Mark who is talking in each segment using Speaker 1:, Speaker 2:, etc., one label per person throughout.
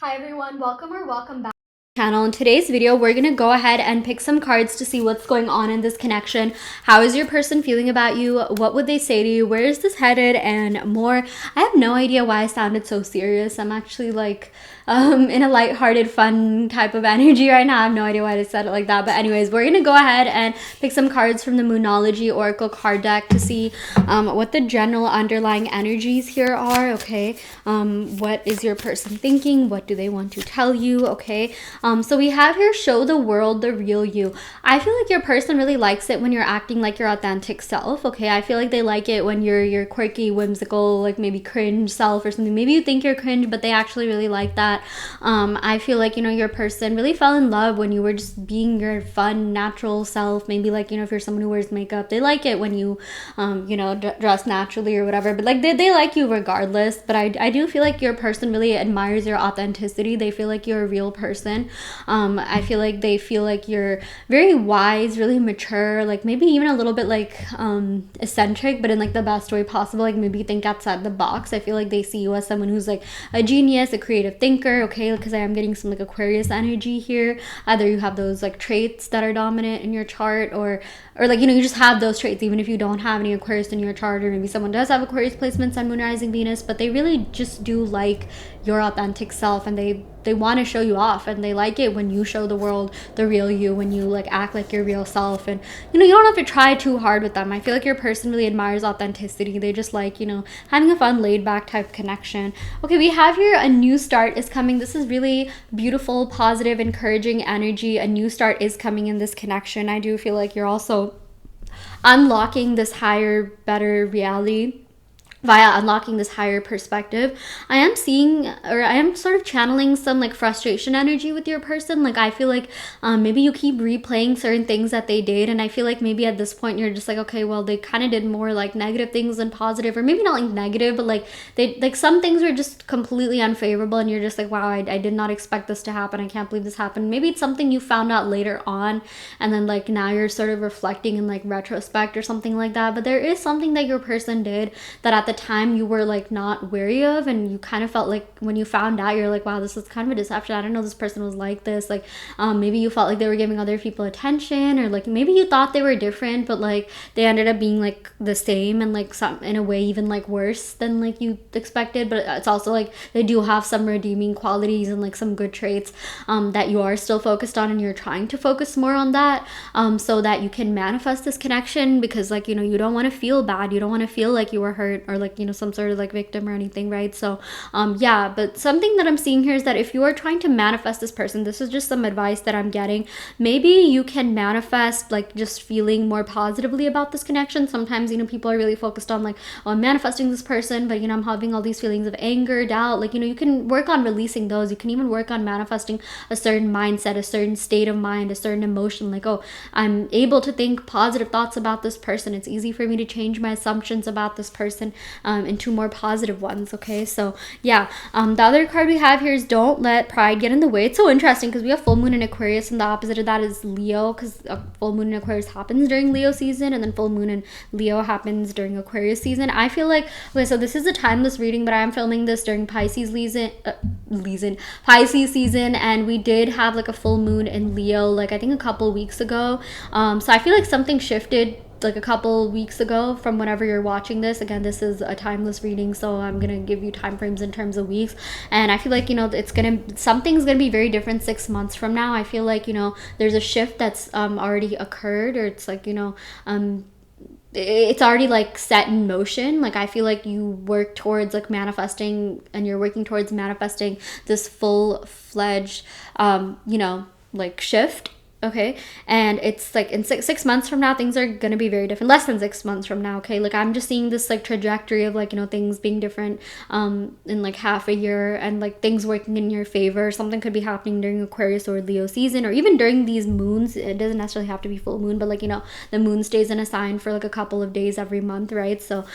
Speaker 1: Hi everyone, welcome back channel. In today's video, we're gonna go ahead and pick some cards to see what's going on in this connection. How is your person feeling about you? What would they say to you? Where is this headed? And more. I have no idea why I sounded so serious. I'm actually like in a lighthearted, fun type of energy right now. I have no idea why I said it like that. But anyways, we're gonna go ahead and pick some cards from the Moonology Oracle card deck to see what the general underlying energies here are. Okay, what is your person thinking? What do they want to tell you? Okay. So we have here, show the world the real you. I feel like your person really likes it when you're acting like your authentic self. Okay, I feel like they like it when you're your quirky, whimsical, like maybe cringe self or something. Maybe you think you're cringe, but they actually really like that. I feel like, you know, your person really fell in love when you were just being your fun, natural self. Maybe like, you know, if you're someone who wears makeup, they like it when you, you know, dress naturally or whatever. But like they like you regardless. But I do feel like your person really admires your authenticity. They feel like you're a real person. I feel like they feel like you're very wise, really mature, like maybe even a little bit like eccentric, but in like the best way possible. Like maybe think outside the box. I feel like they see you as someone who's like a genius, a creative thinker. Okay, because I am getting some like Aquarius energy here. Either you have those like traits that are dominant in your chart, or like, you know, you just have those traits even if you don't have any Aquarius in your chart, or maybe someone does have Aquarius placements, Sun, Moon, Rising, Venus, but they really just do like your authentic self, and they want to show you off, and they like it when you show the world the real you, when you like act like your real self. And you know, you don't have to try too hard with them. I feel like your person really admires authenticity. They just like, you know, having a fun, laid back type connection. Okay, we have here a new start is coming. This is really beautiful, positive, encouraging energy. A new start is coming in this connection. I do feel like you're also unlocking this higher, better reality via unlocking this higher perspective. I am seeing, or I am sort of channeling some like frustration energy with your person. Like I feel like maybe you keep replaying certain things that they did, and I feel like maybe at this point you're just like, okay, well, they kind of did more like negative things than positive, or maybe not like negative, but like they like some things were just completely unfavorable, and you're just like, wow, I did not expect this to happen. I can't believe this happened. Maybe it's something you found out later on, and then like now you're sort of reflecting in like retrospect or something like that. But there is something that your person did that at the time you were like not wary of, and you kind of felt like when you found out, you're like, wow, this is kind of a deception. I didn't know this person was like this. Like maybe you felt like they were giving other people attention, or like maybe you thought they were different, but like they ended up being like the same, and like some in a way even like worse than like you expected. But it's also like they do have some redeeming qualities and like some good traits that you are still focused on, and you're trying to focus more on that so that you can manifest this connection. Because like, you know, you don't want to feel bad, you don't want to feel like you were hurt, or like, you know, some sort of like victim or anything, right? So yeah, but something that I'm seeing here is that if you are trying to manifest this person, this is just some advice that I'm getting. Maybe you can manifest like just feeling more positively about this connection. Sometimes, you know, people are really focused on like, oh, I'm manifesting this person, but you know, I'm having all these feelings of anger, doubt. Like, you know, you can work on releasing those. You can even work on manifesting a certain mindset, a certain state of mind, a certain emotion. Like, oh, I'm able to think positive thoughts about this person. It's easy for me to change my assumptions about this person into more positive ones. Okay, so yeah, the other card we have here is don't let pride get in the way. It's so interesting because we have full moon in Aquarius, and the opposite of that is Leo, because full moon in Aquarius happens during Leo season, and then full moon in Leo happens during Aquarius season. I feel like, okay, so this is a timeless reading, but I am filming this during Pisces Pisces season, and we did have like a full moon in Leo, like I think a couple weeks ago. So I feel like something shifted like a couple weeks ago from whenever you're watching this. Again, this is a timeless reading, so I'm gonna give you time frames in terms of weeks, and I feel like, you know, something's gonna be very different 6 months from now. I feel like, you know, there's a shift that's already occurred, or it's like, you know, it's already like set in motion. Like I feel like you work towards like manifesting, and you're working towards manifesting this full-fledged you know, like shift. Okay, and it's like in six months from now, things are gonna be very different. Less than 6 months from now. Okay, like I'm just seeing this like trajectory of like, you know, things being different in like half a year, and like things working in your favor. Something could be happening during Aquarius or Leo season, or even during these moons. It doesn't necessarily have to be full moon, but like, you know, the moon stays in a sign for like a couple of days every month, right? So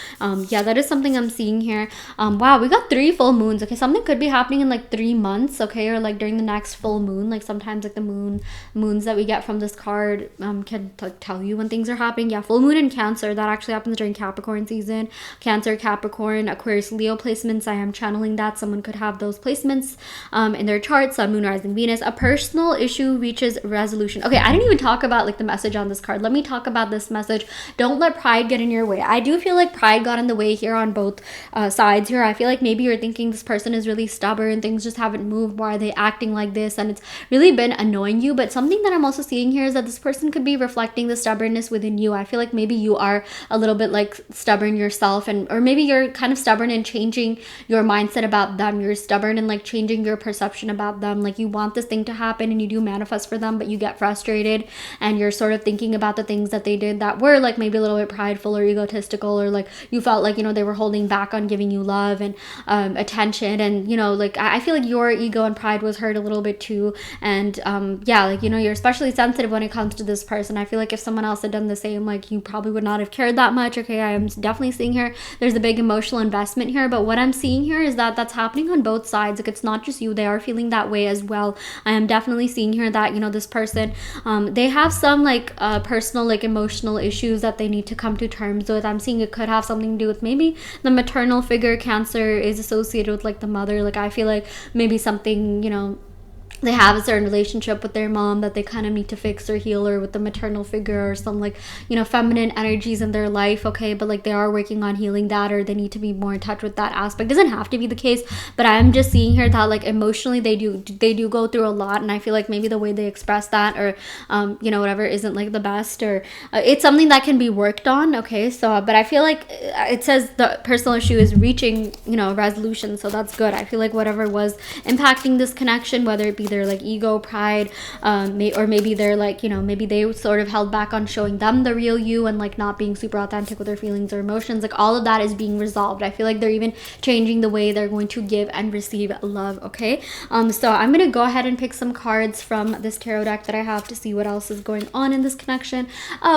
Speaker 1: yeah, that is something I'm seeing here. Wow, we got 3 full moons. Okay, something could be happening in like 3 months. Okay, or like during the next full moon. Like sometimes like the moons that we get from this card can tell you when things are happening. Yeah, full moon in Cancer. That actually happens during Capricorn season. Cancer, Capricorn, Aquarius, Leo placements. I am channeling that. Someone could have those placements in their chart. Sun, Moon, Rising, Venus. A personal issue reaches resolution. Okay, I didn't even talk about like the message on this card. Let me talk about this message. Don't let pride get in your way. I do feel like pride got in the way here on both sides here. I feel like maybe you're thinking this person is really stubborn. Things just haven't moved. Why are they acting like this? And it's really been annoying you. But something that I'm also seeing here is that this person could be reflecting the stubbornness within you. I feel like maybe you are a little bit like stubborn yourself, and or maybe you're kind of stubborn in changing your mindset about them. You're stubborn in like changing your perception about them. Like you want this thing to happen and you do manifest for them, but you get frustrated and you're sort of thinking about the things that they did that were like maybe a little bit prideful or egotistical, or like you felt like, you know, they were holding back on giving you love and attention. And, you know, like I feel like your ego and pride was hurt a little bit too. And yeah, like, you know, you're especially sensitive when it comes to this person. I feel like if someone else had done the same, like you probably would not have cared that much. Okay, I am definitely seeing here there's a big emotional investment here, but what I'm seeing here is that that's happening on both sides. Like it's not just you, they are feeling that way as well. I am definitely seeing here that, you know, this person they have some like personal like emotional issues that they need to come to terms with. I'm seeing it could have something to do with maybe the maternal figure. Cancer is associated with like the mother. Like I feel like maybe something, you know, they have a certain relationship with their mom that they kind of need to fix or heal, or with the maternal figure, or some like, you know, feminine energies in their life. Okay, but like they are working on healing that, or they need to be more in touch with that aspect. Doesn't have to be the case, but I'm just seeing here that like emotionally they do go through a lot, and I feel like maybe the way they express that, or you know, whatever, isn't like the best, or it's something that can be worked on. Okay, so but I feel like it says the personal issue is reaching, you know, resolution, so that's good. I feel like whatever was impacting this connection, whether it be their like ego, pride, or maybe they're like, you know, maybe they sort of held back on showing them the real you and like not being super authentic with their feelings or emotions, like all of that is being resolved. I feel like they're even changing the way they're going to give and receive love. Okay, so I'm gonna go ahead and pick some cards from this tarot deck that I have to see what else is going on in this connection.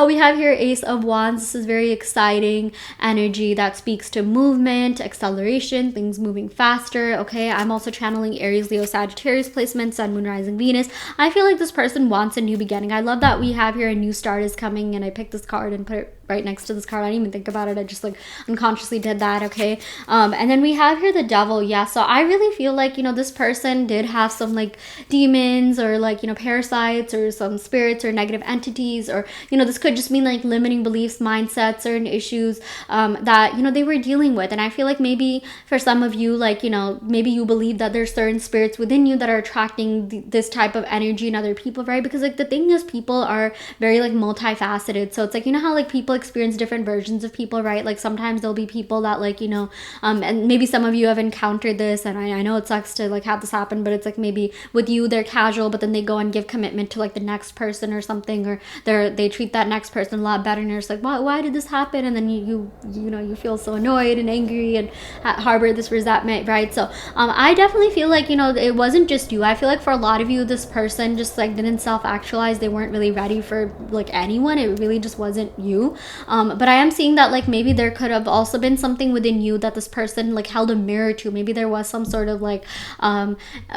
Speaker 1: We have here Ace of Wands. This is very exciting energy that speaks to movement, acceleration, things moving faster. Okay, I'm also channeling Aries, Leo, Sagittarius placements, Sun, Moon, Rising, Venus. I feel like this person wants a new beginning. I love that we have here a new start is coming, and I picked this card and put it right next to this card. I didn't even think about it. I just like unconsciously did that. Okay, and then we have here the Devil. Yeah, so I really feel like, you know, this person did have some like demons, or like, you know, parasites, or some spirits or negative entities, or, you know, this could just mean like limiting beliefs, mindsets, certain issues that, you know, they were dealing with. And I feel like maybe for some of you, like, you know, maybe you believe that there's certain spirits within you that are attracting this type of energy in other people, right? Because like the thing is, people are very like multifaceted. So it's like, you know how like people experience different versions of people, right? Like sometimes there'll be people that like, you know, and maybe some of you have encountered this, and I know it sucks to like have this happen, but it's like maybe with you they're casual, but then they go and give commitment to like the next person or something, or they treat that next person a lot better, and you're just like, why did this happen? And then you know, you feel so annoyed and angry and harbor this resentment, right? So I definitely feel like, you know, it wasn't just you. I feel like for a lot of you, this person just like didn't self-actualize. They weren't really ready for like anyone. It really just wasn't you. But I am seeing that like maybe there could have also been something within you that this person like held a mirror to. Maybe there was some sort of like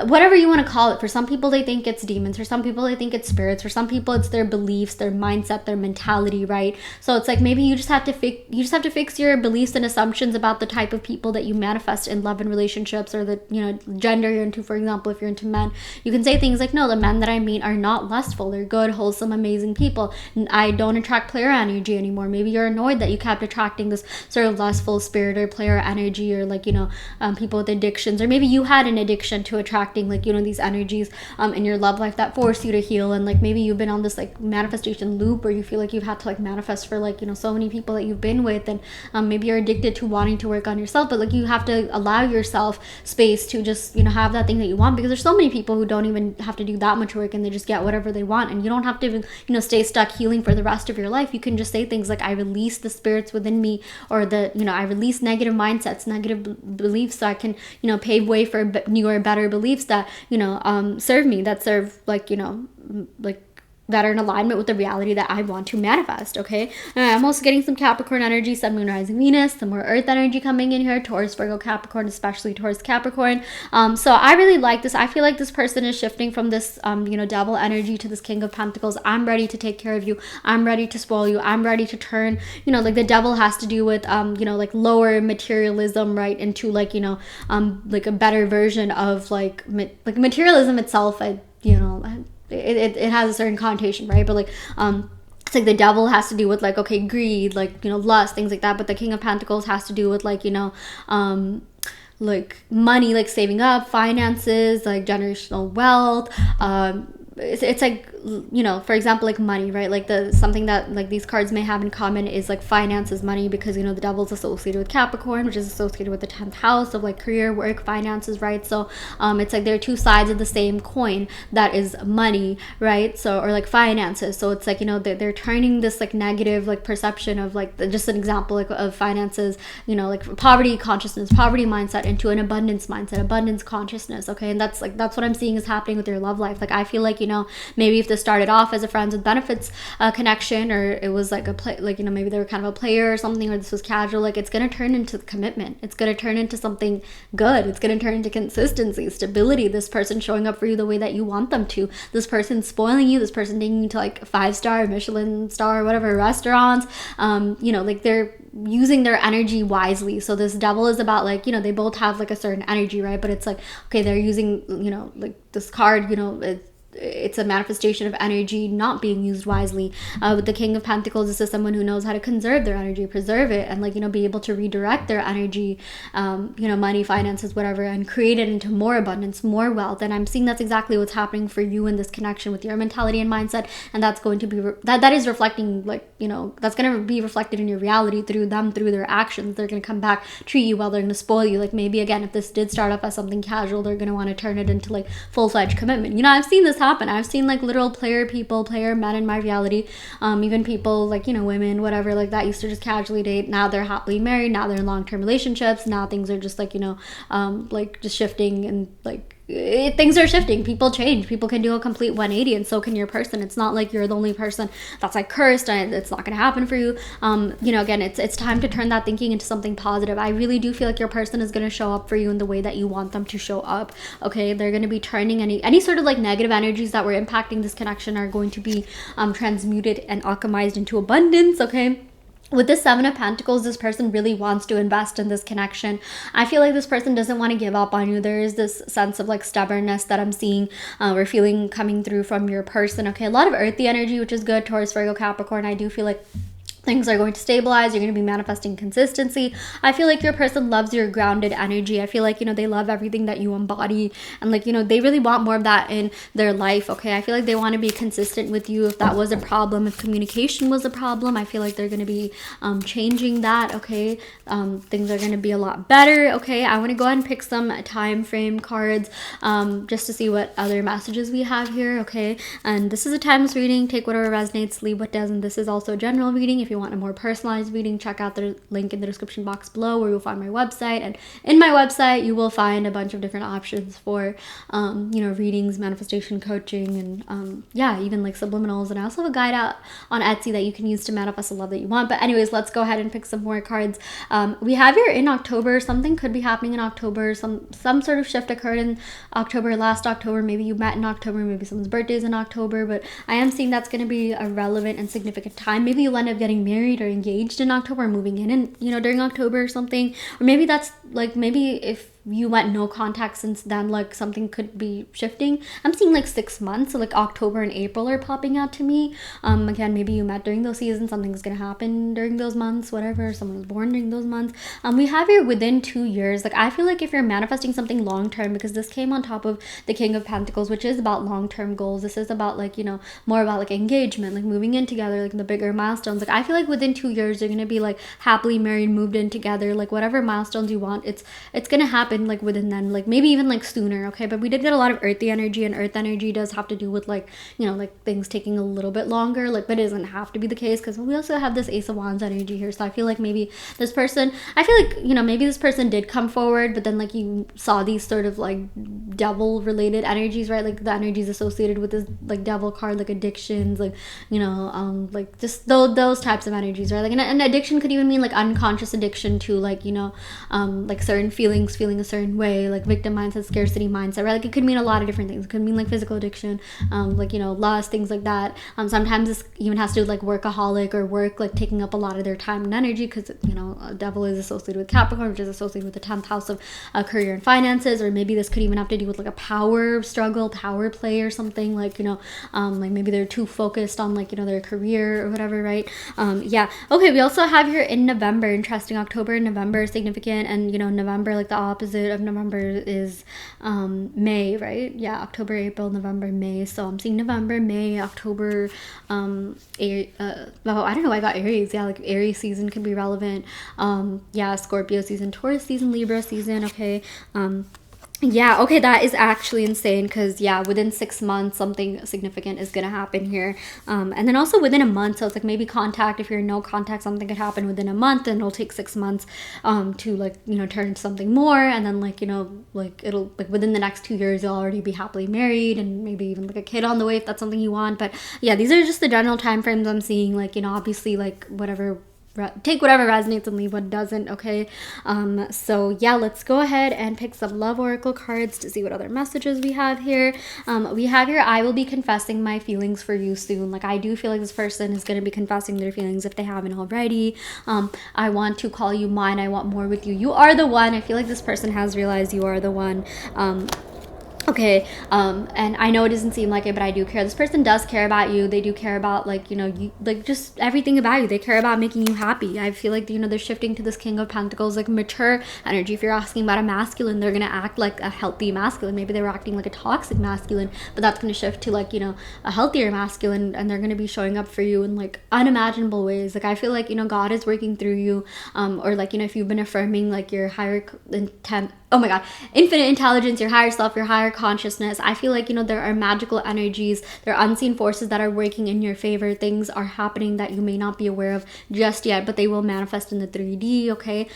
Speaker 1: whatever you want to call it. For some people they think it's demons, for some people they think it's spirits, for some people it's their beliefs, their mindset, their mentality, right? So it's like maybe you just have to fix your beliefs and assumptions about the type of people that you manifest in love and relationships, or the, you know, gender you're into. For example, if you're into men, you can say things like, no, the men that I meet are not lustful, they're good, wholesome, amazing people. I don't attract player energy anymore. Maybe you're annoyed that you kept attracting this sort of lustful spirit or player energy, or like, you know, people with addictions, or maybe you had an addiction to attracting like, you know, these energies in your love life that force you to heal. And like maybe you've been on this like manifestation loop where you feel like you've had to like manifest for like, you know, so many people that you've been with, and maybe you're addicted to wanting to work on yourself, but like you have to allow yourself space to just, you know, have that thing that you want, because there's so many people who don't even have to do that much work and they just get whatever they want. And you don't have to even, you know, stay stuck healing for the rest of your life. You can just say things like, I release the spirits within me, or the, you know, I release negative mindsets, negative beliefs, so I can, you know, pave way for newer, better beliefs that, you know, serve me, that serve like, you know, like that are in alignment with the reality that I want to manifest, okay? And I'm also getting some Capricorn energy, Sun, Moon, Rising, Venus, some more Earth energy coming in here, Taurus, Virgo, Capricorn, especially Taurus, Capricorn. So I really like this. I feel like this person is shifting from this, Devil energy to this King of Pentacles. I'm ready to take care of you. I'm ready to spoil you. I'm ready to turn, like the Devil has to do with, like lower materialism, right, into like, like a better version of like materialism itself. It has a certain connotation, right? But like it's like the Devil has to do with like, okay, greed, like, lust, things like that. But the King of Pentacles has to do with like, like money, like saving up, finances, like generational wealth. It's like, for example, like money, right? Like something that like these cards may have in common is like finances, money, because the Devil's associated with Capricorn, which is associated with the 10th house of like career, work, finances, right? So it's like there are two sides of the same coin, that is money, right? So, or like finances. So it's like, they're turning this like negative like perception of like, just an example like of finances, like poverty consciousness, poverty mindset, into an abundance mindset, abundance consciousness, okay? And that's what I'm seeing is happening with your love life. Like I feel like, maybe if this started off as a friends with benefits connection, or it was like a play, like, maybe they were kind of a player or something, or this was casual, like it's going to turn into commitment. It's going to turn into something good. It's going to turn into consistency, stability, this person showing up for you the way that you want them to, this person spoiling you, this person taking you to like 5-star, Michelin star, whatever restaurants, like they're using their energy wisely. So this Devil is about like, they both have like a certain energy, right? But it's like, okay, they're using, like this card, it's a manifestation of energy not being used wisely. With the King of Pentacles, this is someone who knows how to conserve their energy, preserve it, and like, be able to redirect their energy, money, finances, whatever, and create it into more abundance, more wealth. And I'm seeing that's exactly what's happening for you in this connection with your mentality and mindset. And that's going to be that is reflecting, like, that's going to be reflected in your reality through them, through their actions. They're going to come back, treat you well, they're going to spoil you. Like maybe again, if this did start off as something casual, they're going to want to turn it into like full-fledged commitment. I've seen this happen. I've seen like literal player men in my reality, even people like, women, whatever, like that used to just casually date. Now they're happily married. Now they're in long-term relationships. Now things are just like, like just shifting, and like things are shifting. People change. People can do a complete 180, and so can your person. It's not like you're the only person that's like cursed and it's not going to happen for you. Again, it's time to turn that thinking into something positive. I really do feel like your person is going to show up for you in the way that you want them to show up. Okay, they're going to be turning any sort of like negative energies that were impacting this connection are going to be transmuted and alchemized into abundance. Okay. With the Seven of Pentacles, this person really wants to invest in this connection. I feel like this person doesn't want to give up on you. There is this sense of like stubbornness that I'm seeing or feeling coming through from your person. Okay, a lot of earthy energy, which is good. Taurus, Virgo, Capricorn. I do feel like things are going to stabilize. You're going to be manifesting consistency. I feel like your person loves your grounded energy. I feel like, they love everything that you embody, and like, they really want more of that in their life. Okay. I feel like they want to be consistent with you. If that was a problem, if communication was a problem, I feel like they're going to be changing that. Okay. Things are going to be a lot better. Okay. I want to go ahead and pick some time frame cards just to see what other messages we have here. Okay. And this is a timeless reading. Take whatever resonates, leave what doesn't. This is also a general reading. If you want a more personalized reading, check out the link in the description box below, where you'll find my website. And in my website, you will find a bunch of different options for, readings, manifestation coaching, and even like subliminals. And I also have a guide out on Etsy that you can use to manifest the love that you want. But anyways, let's go ahead and pick some more cards. We have here in October, something could be happening in October. Some sort of shift occurred in October, last October. Maybe you met in October, maybe someone's birthday is in October, but I am seeing that's going to be a relevant and significant time. Maybe you'll end up getting married or engaged in October, moving in and during October or something. Or maybe that's like, maybe if you went no contact since then, like something could be shifting. I'm seeing like 6 months, so like October and April are popping out to me. Again, maybe you met during those seasons, something's gonna happen during those months, whatever, someone was born during those months. We have here within 2 years. Like I feel like if you're manifesting something long-term, because this came on top of the King of Pentacles, which is about long-term goals. This is about like, more about like engagement, like moving in together, like the bigger milestones. Like I feel like within 2 years, you're gonna be like happily married, moved in together, like whatever milestones you want, it's gonna happen. happen like within then, like maybe even like sooner, okay? But we did get a lot of earthy energy, and earth energy does have to do with like, you know, like things taking a little bit longer, like, but it doesn't have to be the case, because we also have this Ace of Wands energy here. So I feel like maybe this person, I feel like, you know, maybe this person did come forward, but then like you saw these sort of like devil related energies, right? Like the energies associated with this like devil card, like addictions, like, you know, like just those types of energies, right? Like an addiction could even mean like unconscious addiction to like, you know, like certain feelings, feeling a certain way, like victim mindset, scarcity mindset, right? Like it could mean a lot of different things. It could mean like physical addiction, like, you know, lust, things like that. Sometimes this even has to do with like workaholic or work, like taking up a lot of their time and energy, because, you know, devil is associated with Capricorn, which is associated with the 10th house of career and finances. Or maybe this could even have to do with like a power struggle, power play or something, like, you know, like maybe they're too focused on like, you know, their career or whatever, right? Yeah. Okay, we also have here in November, interesting, October and November is significant, and, you know, November, like the opposite of November is May, right? Yeah, October, April, November, May. So I'm seeing November, May, October, well, I don't know why I got Aries. Yeah, like Aries season could be relevant. Yeah, Scorpio season, Taurus season, Libra season. Okay. Yeah, okay, that is actually insane, because yeah, within 6 months something significant is gonna happen here, and then also within a month. So it's like maybe contact, if you're in no contact, something could happen within a month, and it'll take 6 months to like, you know, turn into something more, and then like, you know, like it'll like within the next 2 years you'll already be happily married, and maybe even like a kid on the way if that's something you want. But yeah, these are just the general time frames I'm seeing. Like, you know, obviously like whatever, take whatever resonates and leave what doesn't, okay? So yeah, let's go ahead and pick some love oracle cards to see what other messages we have here. We have here, I will be confessing my feelings for you soon. Like, I do feel like this person is going to be confessing their feelings if they haven't already. I want to call you mine. I want more with you. You are the one. I feel like this person has realized you are the one. Okay, and I know it doesn't seem like it, but I do care. This person does care about you. They do care about, like, you know, you, like, just everything about you. They care about making you happy. I feel like, you know, they're shifting to this King of Pentacles, like, mature energy. If you're asking about a masculine, they're gonna act like a healthy masculine. Maybe they were acting like a toxic masculine, but that's gonna shift to, like, you know, a healthier masculine, and they're gonna be showing up for you in, like, unimaginable ways. Like, I feel like, you know, God is working through you, or, like, you know, if you've been affirming, like, your higher intent, oh my god, infinite intelligence, your higher self, your higher consciousness, I feel like, you know, there are magical energies, there are unseen forces that are working in your favor. Things are happening that you may not be aware of just yet, but they will manifest in the 3D, okay?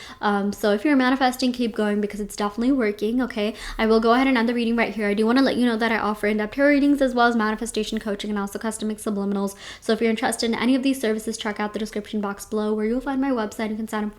Speaker 1: So if you're manifesting, keep going, because it's definitely working, okay? I will go ahead and end the reading right here. I do want to let you know that I offer in-depth tarot readings as well as manifestation coaching and also custom subliminals. So if you're interested in any of these services, check out the description box below, where you'll find my website. You can sign up for